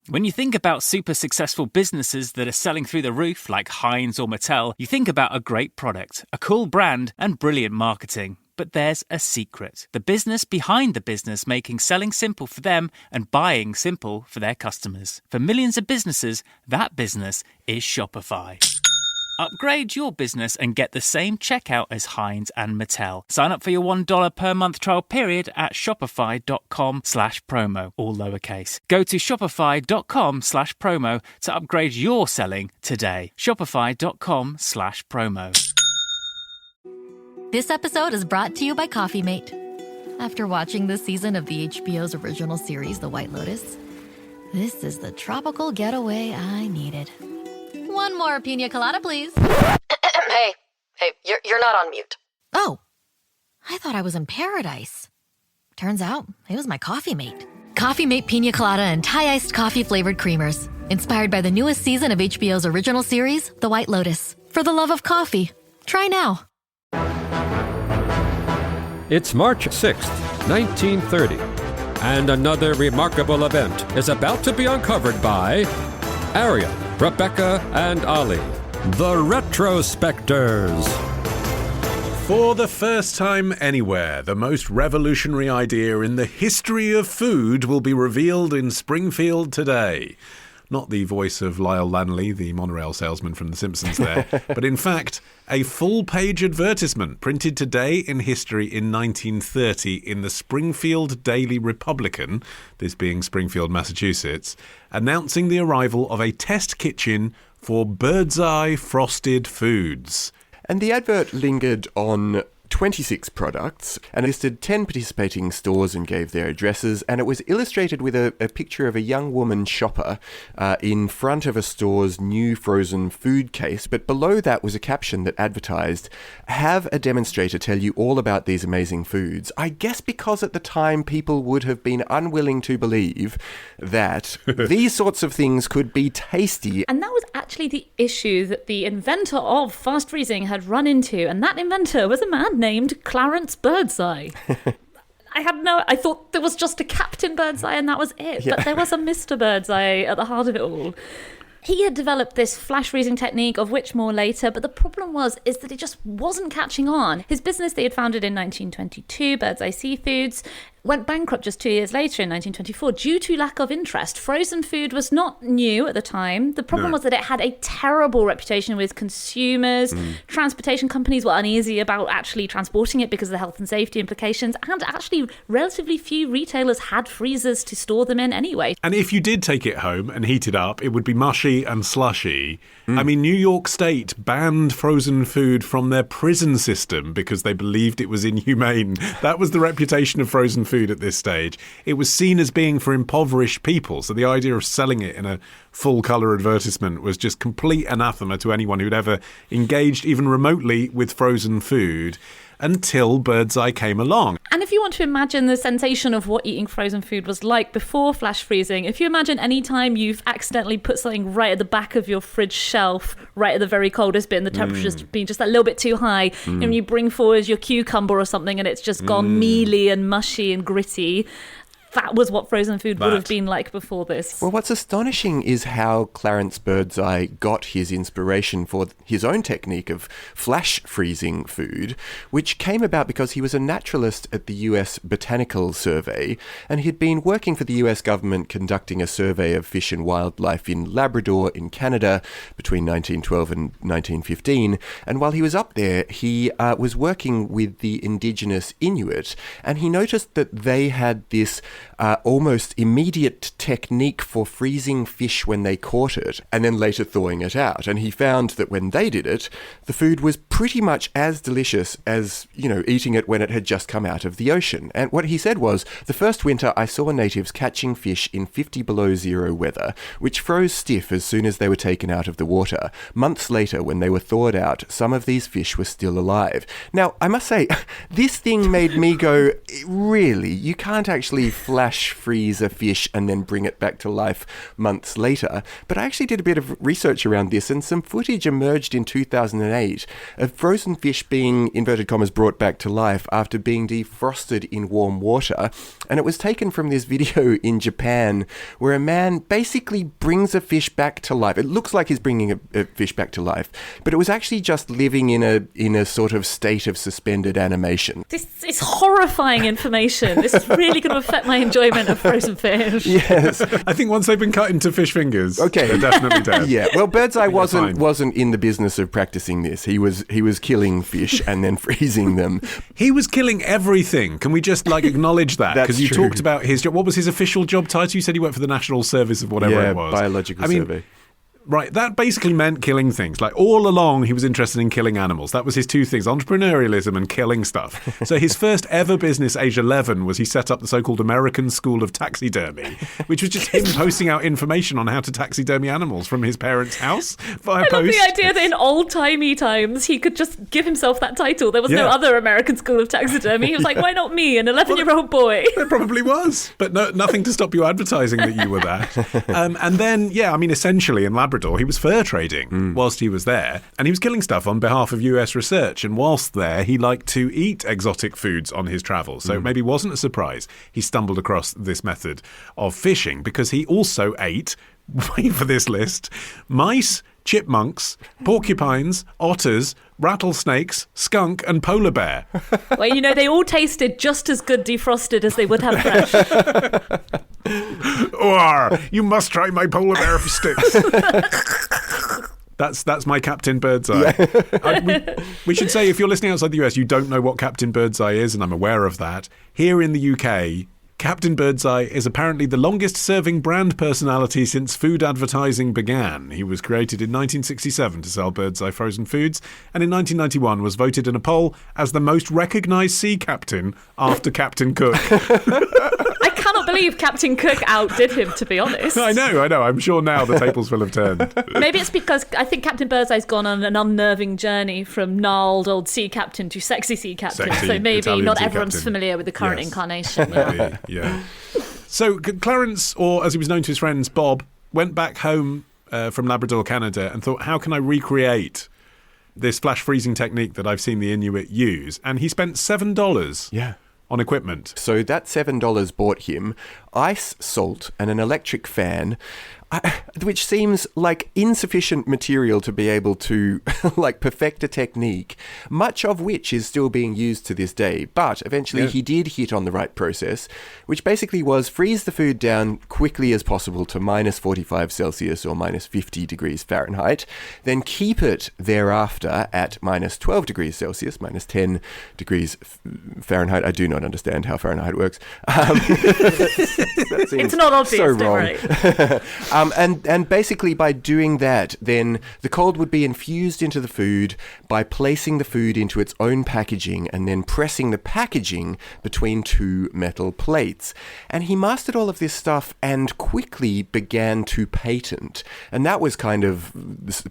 When you think about super successful businesses that are selling through the roof, like Heinz or Mattel, you think about a great product, a cool brand, and brilliant marketing. But there's a secret. The business behind the business making selling simple for them and buying simple for their customers. For millions of businesses, that business is Shopify. Upgrade your business and get the same checkout as Heinz and Mattel. Sign up for your $1 per month trial period at shopify.com/promo, all lowercase. Go to shopify.com/promo to upgrade your selling today. Shopify.com/promo. This episode is brought to you by Coffee Mate. After watching this season of the HBO's original series, The White Lotus, this is the tropical getaway I needed. One more pina colada, please. Hey, you're not on mute. Oh, I thought I was in paradise. Turns out it was my Coffee Mate. Coffee Mate pina colada and Thai iced coffee flavored creamers. Inspired by the newest season of HBO's original series, The White Lotus. For the love of coffee. Try now. It's March 6th, 1930, and another remarkable event is about to be uncovered by Arion, Rebecca, and Olly, the Retrospectors. For the first time anywhere, the most revolutionary idea in the history of food will be revealed in Springfield today. Not the voice of Lyle Lanley, the monorail salesman from The Simpsons there, but in fact, a full-page advertisement printed today in history in 1930 in the Springfield Daily Republican, this being Springfield, Massachusetts, announcing the arrival of a test kitchen for Birdseye Frosted Foods. And the advert lingered on 26 products and listed 10 participating stores and gave their addresses, and it was illustrated with a picture of a young woman shopper in front of a store's new frozen food case, but below that was a caption that advertised, "Have a demonstrator tell you all about these amazing foods." I guess because at the time people would have been unwilling to believe that these sorts of things could be tasty. And that was actually the issue that the inventor of fast freezing had run into, and that inventor was a man named Clarence Birdseye. I thought there was just a Captain Birdseye and that was it, but there was a Mr. Birdseye at the heart of it all. He had developed this flash freezing technique, of which more later, but the problem is that it just wasn't catching on. His business they had founded in 1922, Birdseye Seafoods, went bankrupt just 2 years later in 1924 due to lack of interest. Frozen food was not new at the time. The problem was that it had a terrible reputation with consumers. Transportation companies were uneasy about actually transporting it because of the health and safety implications, and actually relatively few retailers had freezers to store them in anyway. And if you did take it home and heat it up, it would be mushy and slushy. I mean, New York State banned frozen food from their prison system because they believed it was inhumane. That was the reputation of frozen food at this stage. It was seen as being for impoverished people, so the idea of selling it in a full-colour advertisement was just complete anathema to anyone who'd ever engaged even remotely with frozen food, until Birdseye came along. And if you want to imagine the sensation of what eating frozen food was like before flash freezing, if you imagine any time you've accidentally put something right at the back of your fridge shelf, right at the very coldest bit, and the temperature's being just a little bit too high, and you bring forward your cucumber or something and it's just gone mealy and mushy and gritty, that was what frozen food would have been like before this. Well, what's astonishing is how Clarence Birdseye got his inspiration for his own technique of flash freezing food, which came about because he was a naturalist at the US Botanical Survey, and he'd been working for the US government conducting a survey of fish and wildlife in Labrador in Canada between 1912 and 1915. And while he was up there, he was working with the indigenous Inuit, and he noticed that they had this almost immediate technique for freezing fish when they caught it and then later thawing it out. And he found that when they did it, the food was pretty much as delicious as, eating it when it had just come out of the ocean. And what he said was, the first winter I saw natives catching fish in 50 below zero weather, which froze stiff as soon as they were taken out of the water. Months later, when they were thawed out, some of these fish were still alive. Now, I must say, this thing made me go, really? You can't actually flash flash freeze a fish and then bring it back to life months later. But I actually did a bit of research around this, and some footage emerged in 2008 of frozen fish being, inverted commas, brought back to life after being defrosted in warm water. And it was taken from this video in Japan where a man basically brings a fish back to life. It looks like he's bringing a fish back to life, but it was actually just living in a sort of state of suspended animation. This is horrifying information. This is really going to affect my enjoyment of frozen fish. Yes. I think once they've been cut into fish fingers, okay, they're definitely dead. Yeah. Well, Birdseye wasn't in the business of practicing this. He was killing fish and then freezing them. He was killing everything. Can we just acknowledge that? Because you talked about his job. What was his official job title? You said he worked for the National Service of whatever it was. Biological Survey. Right, that basically meant killing things. All along, he was interested in killing animals. That was his two things, entrepreneurialism and killing stuff. So his first ever business, age 11, was he set up the so-called American School of Taxidermy, which was just him posting out information on how to taxidermy animals from his parents' house via post. I love the idea that in old-timey times, he could just give himself that title. There was no other American School of Taxidermy. He was like, why not me, an 11-year-old boy? There probably was, but nothing to stop you advertising that you were that. And then, essentially in Labrador, he was fur trading whilst he was there, and he was killing stuff on behalf of US research. And whilst there, he liked to eat exotic foods on his travels. So maybe it wasn't a surprise he stumbled across this method of fishing, because he also ate, wait for this list, mice, chipmunks, porcupines, otters, rattlesnakes, skunk, and polar bear. Well, they all tasted just as good defrosted as they would have fresh. Or, you must try my polar bear sticks. That's my Captain Birdseye. We should say, if you're listening outside the US, you don't know what Captain Birdseye is, and I'm aware of that. Here in the UK, Captain Birdseye is apparently the longest-serving brand personality since food advertising began. He was created in 1967 to sell Birdseye Frozen Foods, and in 1991 was voted in a poll as the most recognised sea captain after Captain Cook. I cannot believe Captain Cook outdid him, to be honest. I know. I'm sure now the tables will have turned. Maybe it's because I think Captain Birdseye's gone on an unnerving journey from gnarled old sea captain to sexy sea captain. Sexy so maybe Italian not sea everyone's captain. familiar with the current incarnation. Maybe, yeah. So Clarence, or as he was known to his friends, Bob, went back home from Labrador, Canada, and thought, how can I recreate this flash freezing technique that I've seen the Inuit use? And he spent $7 on equipment. So that $7 bought him ice, salt, and an electric fan, which seems like insufficient material to be able to perfect a technique, much of which is still being used to this day. But eventually he did hit on the right process, which basically was freeze the food down quickly as possible to minus 45 Celsius or minus 50 degrees Fahrenheit, then keep it thereafter at minus 12 degrees Celsius, minus 10 degrees Fahrenheit. I do not understand how Fahrenheit works. It's not obvious, so don't wrong. worry. And basically by doing that, then the cold would be infused into the food by placing the food into its own packaging and then pressing the packaging between two metal plates. And he mastered all of this stuff and quickly began to patent. And that was kind of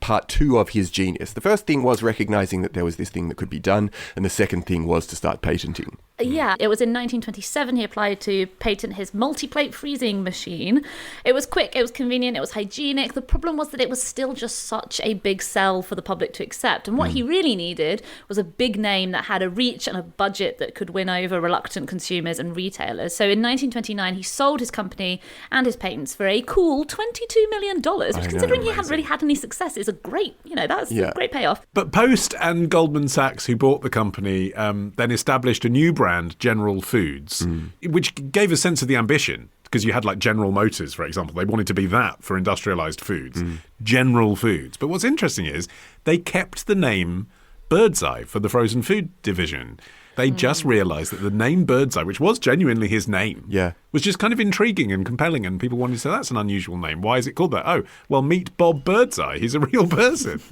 part two of his genius. The first thing was recognizing that there was this thing that could be done, and the second thing was to start patenting. Yeah, it was in 1927 he applied to patent his multi-plate freezing machine. It was quick, it was convenient, it was hygienic. The problem was that it was still just such a big sell for the public to accept. And what he really needed was a big name that had a reach and a budget that could win over reluctant consumers and retailers. So in 1929, he sold his company and his patents for a cool $22 million, which, considering he hadn't really had any success, is a great, that's a great payoff. But Post and Goldman Sachs, who bought the company, then established a new brand, General Foods, which gave a sense of the ambition, because you had General Motors, for example. They wanted to be that for industrialized foods, General Foods. But what's interesting is they kept the name Birdseye for the frozen food division. They just realized that the name Birdseye, which was genuinely his name, was just kind of intriguing and compelling, and people wanted to say, that's an unusual name. Why is it called that? Oh, well, meet Bob Birdseye. He's a real person.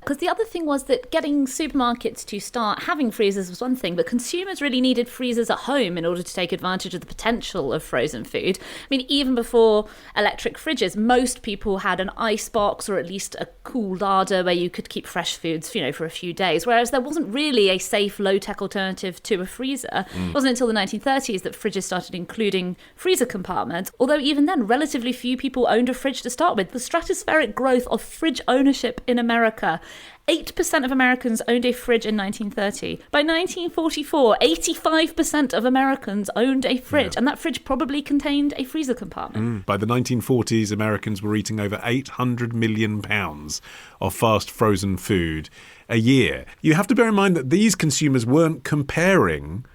Because the other thing was that getting supermarkets to start having freezers was one thing, but consumers really needed freezers at home in order to take advantage of the potential of frozen food. I mean, even before electric fridges, most people had an ice box or at least a cool larder where you could keep fresh foods, for a few days, whereas there wasn't really a safe, low-tech alternative to a freezer. It wasn't until the 1930s that fridges started including freezer compartments, although even then, relatively few people owned a fridge to start with. The stratospheric growth of fridge ownership in America. 8% of Americans owned a fridge in 1930. By 1944, 85% of Americans owned a fridge, and that fridge probably contained a freezer compartment. By the 1940s, Americans were eating over 800 million pounds of fast frozen food a year. You have to bear in mind that these consumers weren't comparing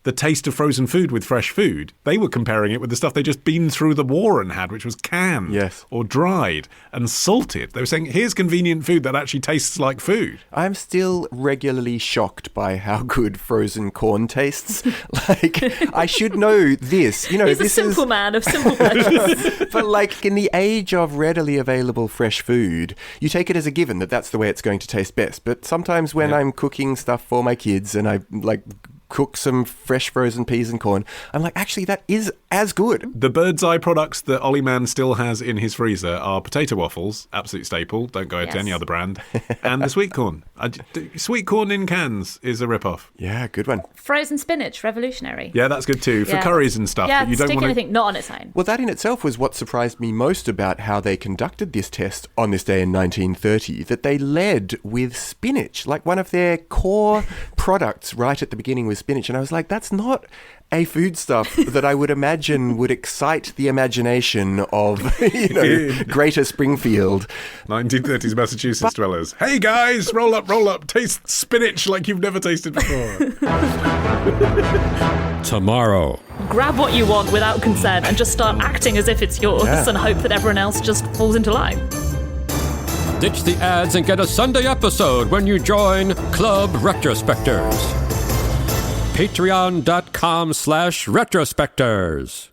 the taste of frozen food with fresh food. They were comparing it with the stuff they just been through the war and had, which was canned or dried and salted. They were saying, here's convenient food that actually tastes like food. I'm still regularly shocked by how good frozen corn tastes. I should know this. He's a simple man of simple pleasures. But in the age of readily available fresh food, you take it as a given that that's the way it's going to taste best. But sometimes when I'm cooking stuff for my kids and I cook some fresh frozen peas and corn, I'm like, actually, that is as good. The Birdseye products that Olly Man still has in his freezer are potato waffles, absolute staple, don't go to any other brand, and the sweet corn. Sweet corn in cans is a rip-off. Yeah, good one. Frozen spinach, revolutionary. Yeah, that's good too, for curries and stuff. Yeah, you don't want anything not on its own. Well, that in itself was what surprised me most about how they conducted this test on this day in 1930, that they led with spinach, like one of their core products right at the beginning was spinach. And I was like, that's not a foodstuff that I would imagine would excite the imagination of, greater Springfield. 1930s Massachusetts dwellers. Hey guys, roll up, taste spinach like you've never tasted before. Tomorrow. Grab what you want without consent and just start acting as if it's yours and hope that everyone else just falls into line. Ditch the ads and get a Sunday episode when you join Club Retrospectors. Patreon.com/retrospectors.